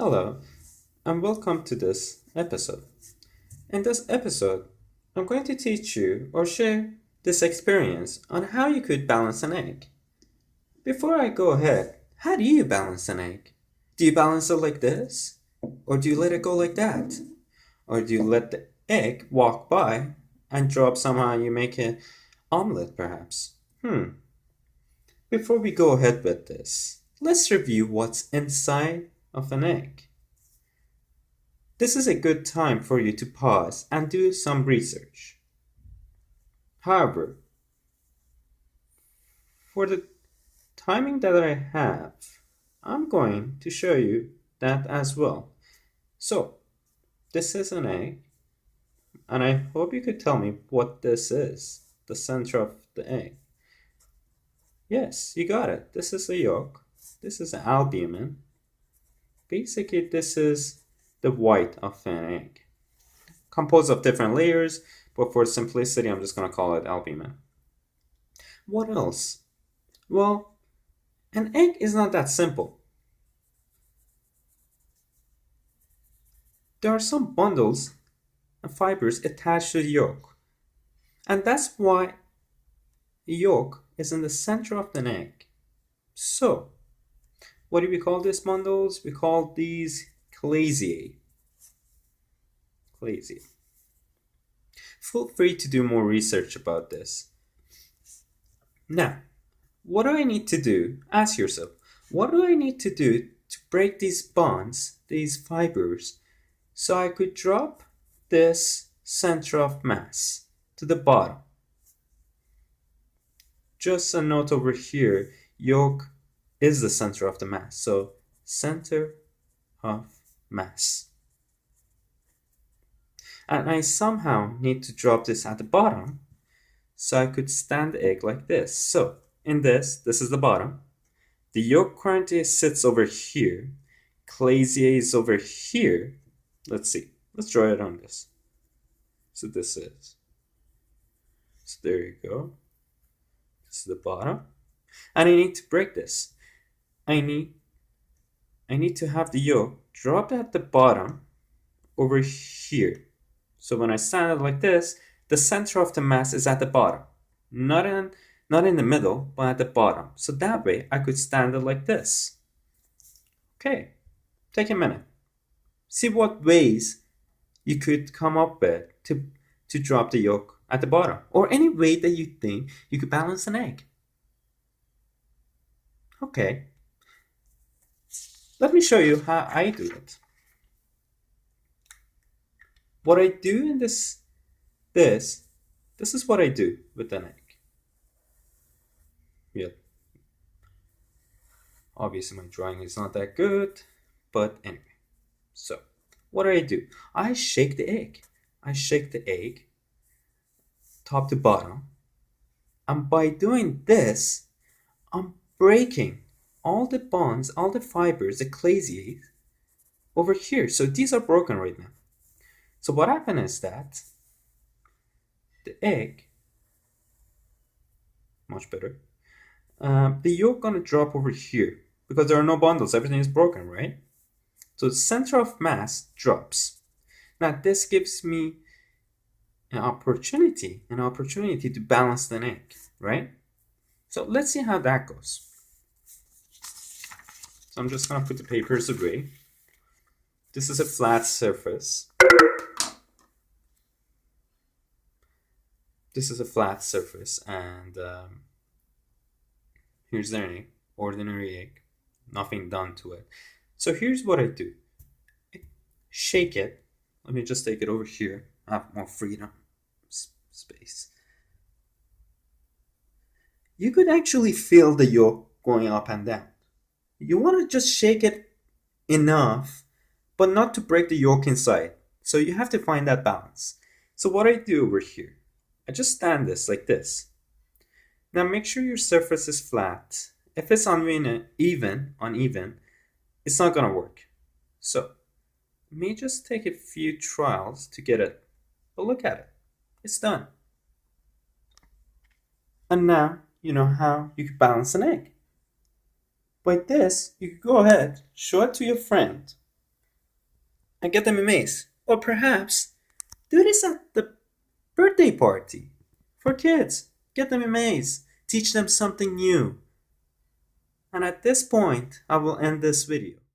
Hello, and welcome to this episode. In this episode, I'm going to teach you or share this experience on how you could balance an egg. Before I go ahead, how do you balance an egg? Do you balance it like this? Or do you let it go like that? Or do you let the egg walk by and drop somehow and you make an omelet perhaps? Before we go ahead with this, let's review what's inside of an egg. This is a good time for you to pause and do some research. However, for the timing that I have, I'm going to show you that as well. So, this is an egg, and I hope you could tell me what this is, the center of the egg. Yes, you got it. This is the yolk. This is albumin. Basically, this is the white of an egg, composed of different layers, but for simplicity, I'm just going to call it albumin. What else? Well, an egg is not that simple. There are some bundles and fibers attached to the yolk, and that's why the yolk is in the center of the egg. So, what do we call these bundles? We call these chalaziae. Chalaziae. Feel free to do more research about this. Now, what do I need to do? Ask yourself, what do I need to do to break these bonds, these fibers, so I could drop this center of mass to the bottom? Just a note over here, yolk is the center of the mass, so center of mass. And I somehow need to drop this at the bottom so I could stand the egg like this. So in this is the bottom. The yolk currently sits over here. Chalaziae is over here. Let's see. Let's draw it on this. So this is. So there you go. This is the bottom. And I need to break this. I need to have the yolk drop at the bottom over here. So when I stand it like this, the center of the mass is at the bottom. Not in the middle, but at the bottom. So that way I could stand it like this. Okay, take a minute. See what ways you could come up with to drop the yolk at the bottom. Or any way that you think you could balance an egg. Okay, let me show you how I do it. What I do in this is what I do with an egg. Yep. Obviously my drawing is not that good, but anyway. So, what do? I shake the egg. I shake the egg top to bottom. And by doing this, I'm breaking all the bonds, all the fibers, the chalaziae over here. So these are broken right now. So what happened is that the egg, much better, the yolk gonna drop over here because there are no bundles, everything is broken, right? So the center of mass drops. Now this gives me an opportunity to balance the egg, right? So let's see how that goes. So I'm just gonna put the papers away. This is a flat surface. And here's the egg, ordinary egg, nothing done to it. So here's what I do. I shake it. Let me just take it over here. I have more freedom, space. You could actually feel the yolk going up and down. You want to just shake it enough, but not to break the yolk inside. So you have to find that balance. So what I do over here, I just stand this like this. Now make sure your surface is flat. If it's uneven, it's not gonna work. So it may just take a few trials to get it. But look at it. It's done. And now you know how you can balance an egg. By this, you could go ahead, show it to your friend, and get them a maze. Or perhaps do this at the birthday party for kids. Get them a maze. Teach them something new. And at this point, I will end this video.